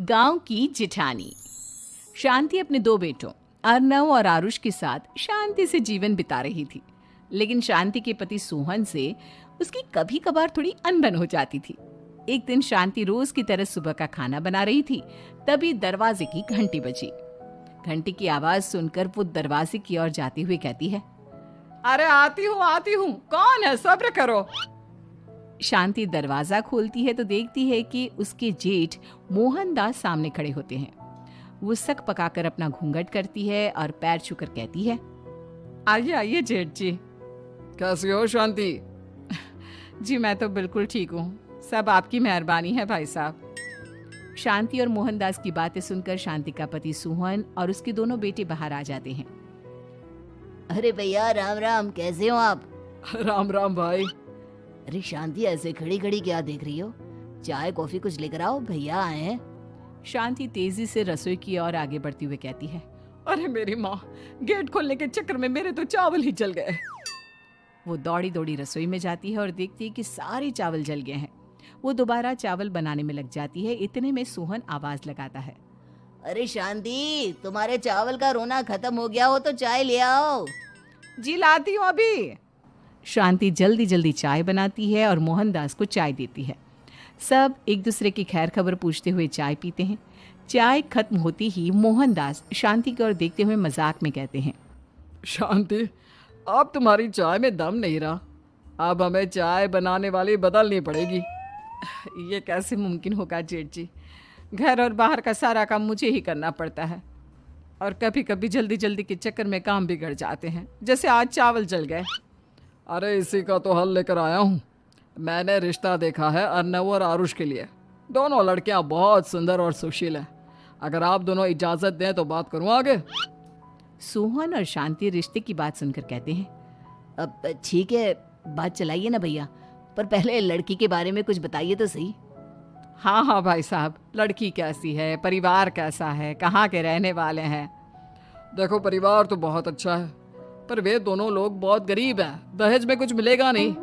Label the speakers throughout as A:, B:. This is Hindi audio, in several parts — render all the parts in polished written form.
A: गांव की जिठानी। शांति अपने दो बेटों अर्नव और आरुष के साथ शांति से जीवन बिता रही थी। लेकिन शांति के पति सोहन से उसकी कभी कभार थोड़ी अनबन हो जाती थी। एक दिन शांति रोज की तरह सुबह का खाना बना रही थी, तभी दरवाजे की घंटी बजी। घंटी की आवाज सुनकर वो दरवाजे की ओर जाती हुई कहती है,
B: अरे आती हूँ, कौन है? सब्र करो।
A: शांति दरवाजा खोलती है तो देखती है कि उसके जेठ मोहनदास सामने खड़े होते हैं। वो सक पकाकर अपना घूंघट करती है और पैर छूकर कहती है,
B: आइए आइए जेठ जी। कैसी हो शांति?
A: जी मैं तो बिल्कुल ठीक हूँ, सब आपकी मेहरबानी है भाई साहब। शांति और मोहनदास की बातें सुनकर शांति का पति सोहन और उसके दोनों बेटे बाहर आ जाते हैं।
C: अरे भैया राम राम, कैसे हो आप?
B: राम राम भाई।
C: अरे शांति, ऐसे खड़ी खड़ी क्या देख रही हो? चाय कॉफी कुछ लेकर आओ, भैया आए हैं।
A: शांति तेजी से रसोई की ओर आगे बढ़ती हुई कहती है,
B: अरे मेरी माँ, गेट खोलने के चक्कर में मेरे तो चावल ही जल गए।
A: वो दौड़ी दौड़ी रसोई में जाती है और देखती है कि सारे चावल जल गए हैं। वो दोबारा चावल बनाने में लग जाती है। इतने में सोहन आवाज लगाता है,
C: अरे शांति, तुम्हारे चावल का रोना खत्म हो गया हो तो चाय ले आओ।
B: जी लाती हूँ अभी।
A: शांति जल्दी जल्दी चाय बनाती है और मोहनदास को चाय देती है। सब एक दूसरे की खैर खबर पूछते हुए चाय पीते हैं। चाय खत्म होती ही मोहनदास शांति की ओर देखते हुए मजाक में कहते हैं,
B: शांति, अब तुम्हारी चाय में दम नहीं रहा, अब हमें चाय बनाने वाली बदलनी पड़ेगी।
A: ये कैसे मुमकिन होगा जेठ जी? घर और बाहर का सारा काम मुझे ही करना पड़ता है और कभी कभी जल्दी जल्दी के चक्कर में काम बिगड़ जाते हैं, जैसे आज चावल जल गए।
B: अरे इसी का तो हल लेकर आया हूँ। मैंने रिश्ता देखा है अर्नव और आरुष के लिए। दोनों लड़कियाँ बहुत सुंदर और सुशील हैं। अगर आप दोनों इजाज़त दें तो बात करूँ आगे।
A: सोहन और शांति रिश्ते की बात सुनकर कहते हैं,
C: अब ठीक है, बात चलाइए ना भैया, पर पहले लड़की के बारे में कुछ बताइए तो सही।
A: हाँ हाँ भाई साहब, लड़की कैसी है, परिवार कैसा है, कहाँ के रहने वाले हैं?
B: देखो, परिवार तो बहुत अच्छा है, पर वे दोनों लोग बहुत गरीब हैं। दहेज में कुछ मिलेगा नहीं।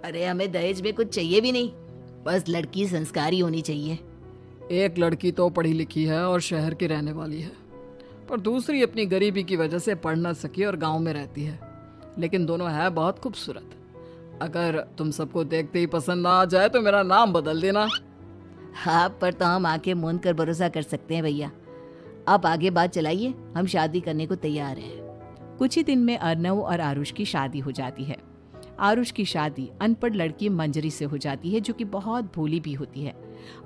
C: अरे हमें दहेज में कुछ चाहिए भी नहीं, बस लड़की संस्कारी होनी चाहिए।
B: एक लड़की तो पढ़ी लिखी है और शहर की रहने वाली है, पर दूसरी अपनी गरीबी की वजह से पढ़ न सकी और गांव में रहती है। लेकिन दोनों है बहुत खूबसूरत। अगर तुम सबको देखते ही पसंद ना आ जाए तो मेरा नाम बदल देना।
C: हाँ, पर तो हम आंखें मूंद कर भरोसा कर सकते हैं भैया। आप आगे बात चलाइए, हम शादी करने को तैयार हैं।
A: कुछ ही दिन में अर्नव और आरुष की शादी हो जाती है। आरुष की शादी अनपढ़ लड़की मंजरी से हो जाती है, जो कि बहुत भोली भी होती है,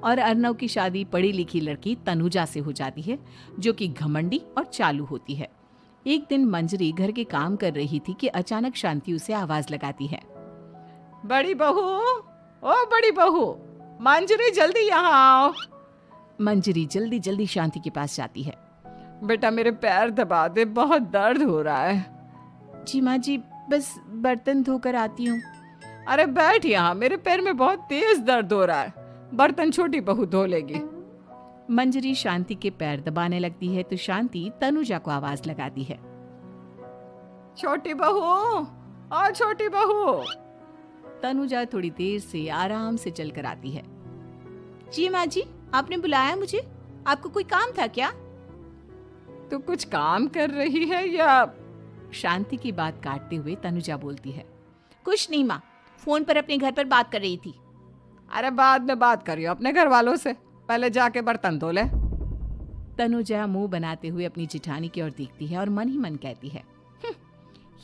A: और अर्नव की शादी पढ़ी लिखी लड़की तनुजा से हो जाती है, जो कि घमंडी और चालू होती है। एक दिन मंजरी घर के काम कर रही थी कि अचानक शांति उसे आवाज लगाती है,
B: बड़ी बहू, ओ बड़ी बहू, मंजरी जल्दी यहाँ आओ।
A: मंजरी जल्दी जल्दी शांति के पास जाती है।
B: बेटा मेरे पैर दबा दे, बहुत दर्द हो रहा है।
A: जी माँ जी, बस बर्तन धोकर आती हूँ।
B: अरे बैठ यहाँ, मेरे पैर में बहुत तेज दर्द हो रहा है। बर्तन छोटी बहू धो लेगी।
A: मंजरी शांति के पैर दबाने लगती है तो शांति तनुजा को आवाज लगाती है,
B: छोटी बहू, ओ छोटी बहू।
A: तनुजा थोड़ी देर से आराम से चलकर आती है। जी माँ जी, आपने बुलाया मुझे? आपको कोई काम था क्या?
B: तू कुछ काम कर रही है या?
A: शांति की बात काटते हुए तनुजा बोलती है,
C: कुछ नहीं माँ, फोन पर अपने घर पर बात कर रही थी।
B: अरे बाद में बात करियो अपने घर वालों से, पहले जाके बर्तन धो ले।
A: तनुजा मुंह बनाते हुए अपनी जिठानी की ओर देखती है और मन ही मन कहती है,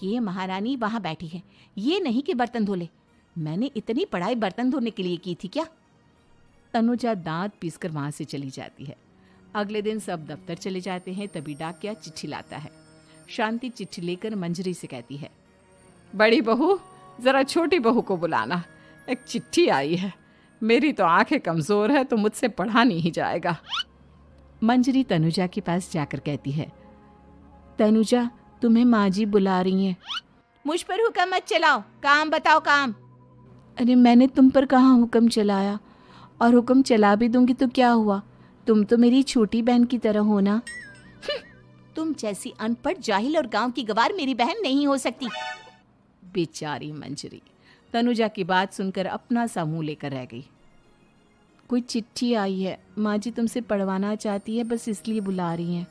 C: ये महारानी वहां बैठी है, ये नहीं कि बर्तन धो ले। मैंने इतनी पढ़ाई बर्तन धोने के लिए की थी क्या?
A: तनुजा दांत पीसकर वहां से चली जाती है। अगले दिन सब दफ्तर चले जाते हैं, तभी डाकिया चिट्ठी लाता है। शांति चिट्ठी लेकर मंजरी से कहती है,
B: बड़ी बहू, जरा छोटी बहू को बुलाना, एक चिट्ठी आई है। मेरी तो आंखें कमजोर है तो मुझसे पढ़ा नहीं जाएगा।
A: मंजरी तनुजा के पास जाकर कहती है, तनुजा, तुम्हें माँ जी बुला रही हैं।
C: मुझ पर हुक्म मत चलाओ, काम बताओ काम।
A: अरे मैंने तुम पर कहाँ हुक्म चलाया, और हुक्म चला भी दूंगी तो क्या हुआ? तुम तो मेरी छोटी बहन की तरह हो ना।
C: तुम जैसी अनपढ़, जाहिल और गांव की गवार मेरी बहन नहीं हो सकती।
A: बेचारी मंजरी तनुजा की बात सुनकर अपना सा मुंह लेकर रह गई। कोई चिट्ठी आई है, माँ जी तुमसे पढ़वाना चाहती है, बस इसलिए बुला रही हैं।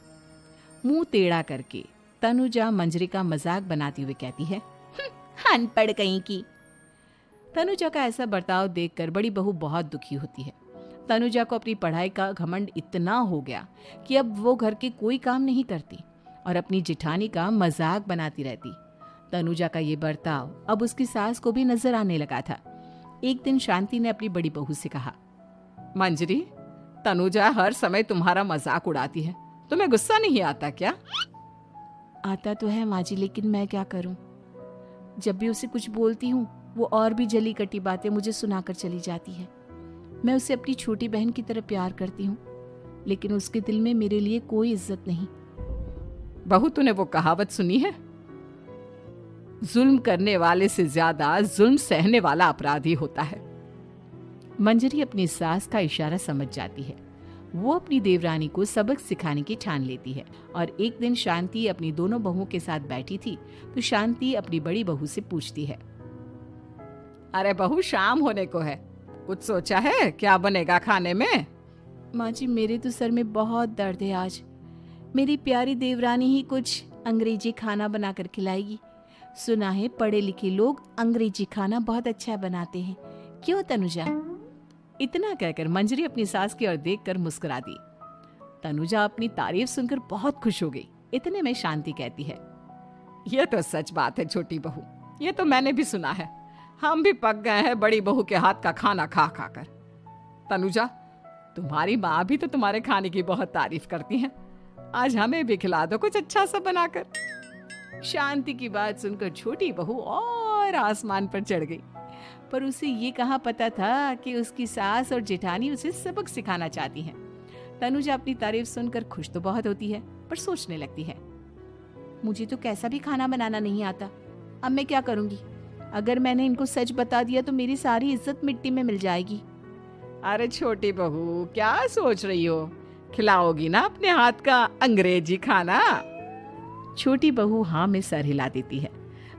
A: मुंह टेढ़ा करके तनुजा मंजरी का मजाक बनाती हुए कहती है, अनपढ़ कहीं की। तनुजा का ऐसा बर्ताव देखकर बड़ी बहू बहुत दुखी होती है। तनुजा को अपनी पढ़ाई का घमंड इतना हो गया कि अब वो घर के कोई काम नहीं करती और अपनी जिठानी का मजाक बनाती रहती। तनुजा का ये बर्ताव अब उसकी सास को भी नजर आने लगा था। एक दिन शांति ने अपनी बड़ी बहू से कहा,
B: मंजरी, तनुजा हर समय तुम्हारा मजाक उड़ाती है, तुम्हें गुस्सा नहीं आता क्या?
A: आता तो है माँ जी, लेकिन मैं क्या करूं? जब भी उसे कुछ बोलती हूँ वो और भी जली कटी बातें मुझे सुनाकर चली जाती है। मैं उसे अपनी छोटी बहन की तरह प्यार करती हूँ, लेकिन उसके दिल में मेरे लिए कोई इज्जत नहीं।
B: बहू, तूने वो कहावत सुनी है, जुल्म करने वाले से ज्यादा जुल्म सहने वाला अपराधी होता है।
A: मंजरी अपनी सास का इशारा समझ जाती है। वो अपनी देवरानी को सबक सिखाने की ठान लेती है और एक दिन शांति अपनी दोनों बहुओं के साथ बैठी थी तो शांति अपनी बड़ी बहू से पूछती है,
B: अरे बहू, शाम होने को है, कुछ सोचा है क्या बनेगा खाने में?
A: माँ जी, मेरे तो सर में बहुत दर्द है आज। मेरी प्यारी देवरानी ही कुछ अंग्रेजी खाना बनाकर खिलाएगी। सुना है पढ़े लिखे लोग अंग्रेजी खाना बहुत अच्छा बनाते हैं, क्यों तनुजा? इतना कहकर मंजरी अपनी सास की ओर देखकर मुस्कुरा दी। तनुजा अपनी तारीफ सुनकर बहुत खुश हो गई। इतने में शांति कहती है,
B: ये तो सच बात है छोटी बहू, ये तो मैंने भी सुना है। हम भी पक गए हैं बड़ी बहू के हाथ का खाना खा खा कर। तनुजा, तुम्हारी माँ भी तो तुम्हारे खाने की बहुत तारीफ करती हैं। आज हमें भी खिला दो कुछ अच्छा सा बनाकर।
A: शांति की बात सुनकर छोटी बहू और आसमान पर चढ़ गई, पर उसे ये कहाँ पता था कि उसकी सास और जेठानी उसे सबक सिखाना चाहती हैं। तनुजा अपनी तारीफ सुनकर खुश तो बहुत होती है, पर सोचने लगती है, मुझे तो कैसा भी खाना बनाना नहीं आता। अब मैं क्या करूंगी? अगर मैंने इनको सच बता दिया तो मेरी सारी इज्जत मिट्टी में मिल जाएगी।
B: अरे छोटी बहू, क्या सोच रही हो? खिलाओगी ना अपने हाथ का अंग्रेजी खाना?
A: छोटी बहू हाँ में सर हिला देती है।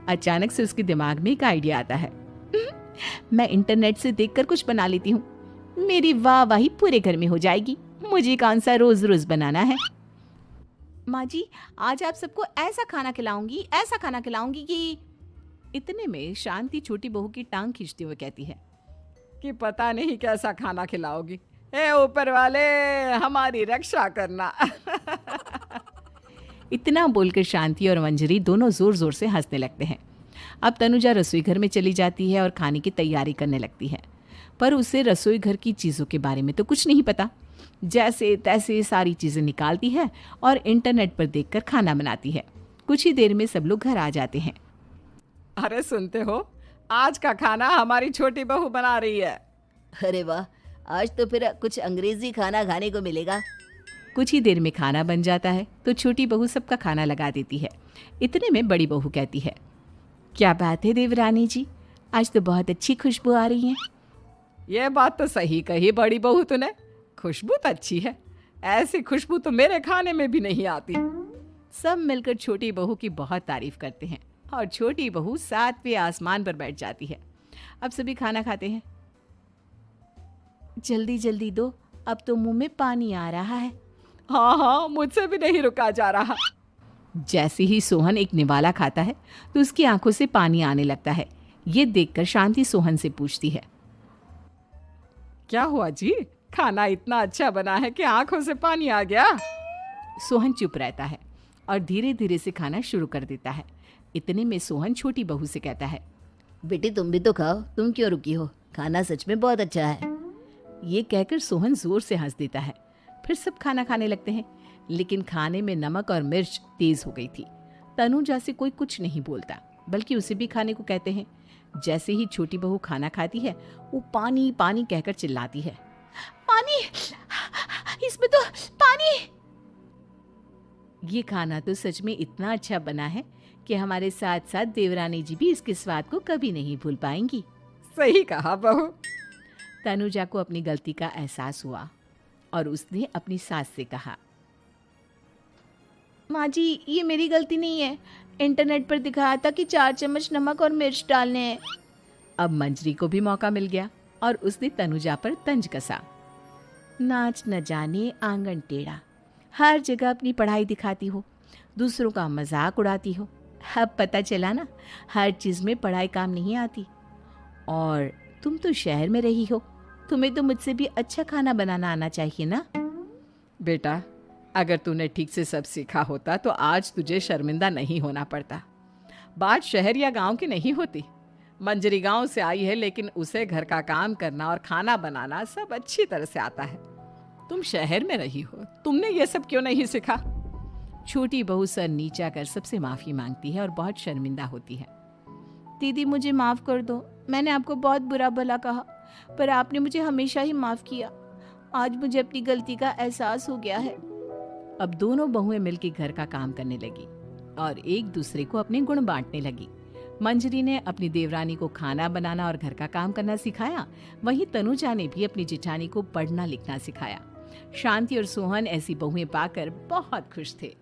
A: अचानक से उसके दिमाग में एक आइडिया आता है। मैं इंटरनेट से देखकर कुछ बना लेती हूँ, मेरी वाहवाही पूरे घर में हो जाएगी। मुझे कौन सा रोज रोज बनाना है। माँ जी, आज आप सबको ऐसा खाना खिलाऊंगी, ऐसा खाना खिलाऊंगी कि। इतने में शांति छोटी बहू की टांग खींचते हुए कहती है
B: कि पता नहीं कैसा खाना खिलाओगी। ए ऊपर वाले, हमारी रक्षा करना।
A: इतना बोलकर शांति और मंजरी दोनों जोर जोर से हंसने लगते हैं। अब तनुजा रसोई घर में चली जाती है और खाने की तैयारी करने लगती है, पर उसे रसोई घर की चीज़ों के बारे में तो कुछ नहीं पता। जैसे तैसे सारी चीज़ें निकालती है और इंटरनेट पर देखकर खाना बनाती है। कुछ ही देर में सब लोग घर आ जाते हैं।
B: अरे सुनते हो, आज का खाना हमारी छोटी बहू बना रही है।
C: अरे वाह, आज तो फिर कुछ अंग्रेजी खाना खाने को मिलेगा।
A: कुछ ही देर में खाना बन जाता है तो छोटी बहू सबका खाना लगा देती है। इतने में बड़ी बहू कहती है, क्या बात है देवरानी जी, आज तो बहुत अच्छी खुशबू आ रही है।
B: ये बात तो सही कही बड़ी बहू तूने, खुशबू तो अच्छी है। ऐसी खुशबू तो मेरे खाने में भी नहीं आती।
A: सब मिलकर छोटी बहू की बहुत तारीफ करते हैं और छोटी बहू 7वें आसमान पर बैठ जाती है। अब सभी खाना खाते हैं। जल्दी जल्दी दो, अब तो मुंह में पानी आ रहा है।
B: हाँ हाँ, मुझसे भी नहीं रुका जा रहा।
A: जैसे ही सोहन एक निवाला खाता है तो उसकी आंखों से पानी आने लगता है। ये देखकर शांति सोहन से पूछती है,
B: क्या हुआ जी, खाना इतना अच्छा बना है कि आंखों से पानी आ गया?
A: सोहन चुप रहता है और धीरे धीरे से खाना शुरू कर देता है। इतने में सोहन छोटी बहू से कहता है,
C: बेटी तुम भी तो खाओ, तुम क्यों रुकी हो? खाना सच में बहुत अच्छा है।
A: ये कहकर सोहन जोर से हंस देता है। फिर सब खाना खाने लगते हैं, लेकिन खाने में नमक और मिर्च तेज हो गई थी। तनुजा से कोई कुछ नहीं बोलता, बल्कि उसे भी खाने को कहते हैं। जैसे ही छोटी बहू खाना खाती है वो पानी पानी कहकर चिल्लाती है, पानी, इसमें तो पानी। ये खाना तो सच में इतना अच्छा बना है कि हमारे साथ साथ देवरानी जी भी इसके स्वाद को कभी नहीं भूल पाएंगी।
B: सही कहा बहू।
A: तनुजा को अपनी गलती का एहसास हुआ और उसने अपनी सास से कहा, माँ जी ये मेरी गलती नहीं है, इंटरनेट पर दिखाया था कि 4 चम्मच नमक और मिर्च डालने हैं। अब मंजरी को भी मौका मिल गया और उसने तनुजा पर तंज कसा। नाच न जाने आंगन टेढ़ा, हर जगह अपनी पढ़ाई दिखाती हो, दूसरों का मजाक उड़ाती हो। अब पता चला ना, हर चीज़ में पढ़ाई काम नहीं आती। और तुम तो शहर में रही हो, तुम्हें तो मुझसे भी अच्छा खाना बनाना आना चाहिए ना।
B: बेटा, अगर तूने ठीक से सब सीखा होता तो आज तुझे शर्मिंदा नहीं होना पड़ता। बात शहर या गांव की नहीं होती। मंजरी गांव से आई है, लेकिन उसे घर का काम करना और खाना बनाना सब अच्छी तरह से आता है। तुम शहर में रही हो, तुमने ये सब क्यों नहीं सीखा?
A: छोटी बहू सर नीचा कर सबसे माफ़ी मांगती है और बहुत शर्मिंदा होती है। दीदी मुझे माफ़ कर दो, मैंने आपको बहुत बुरा भला कहा, पर आपने मुझे हमेशा ही माफ़ किया। आज मुझे अपनी गलती का एहसास हो गया है। अब दोनों बहुएं मिलकर घर का काम करने लगी और एक दूसरे को अपने गुण बांटने लगी। मंजरी ने अपनी देवरानी को खाना बनाना और घर का काम करना सिखाया, वहीं तनुजा ने भी अपनी जिठानी को पढ़ना लिखना सिखाया। शांति और सोहन ऐसी बहुएं पाकर बहुत खुश थे।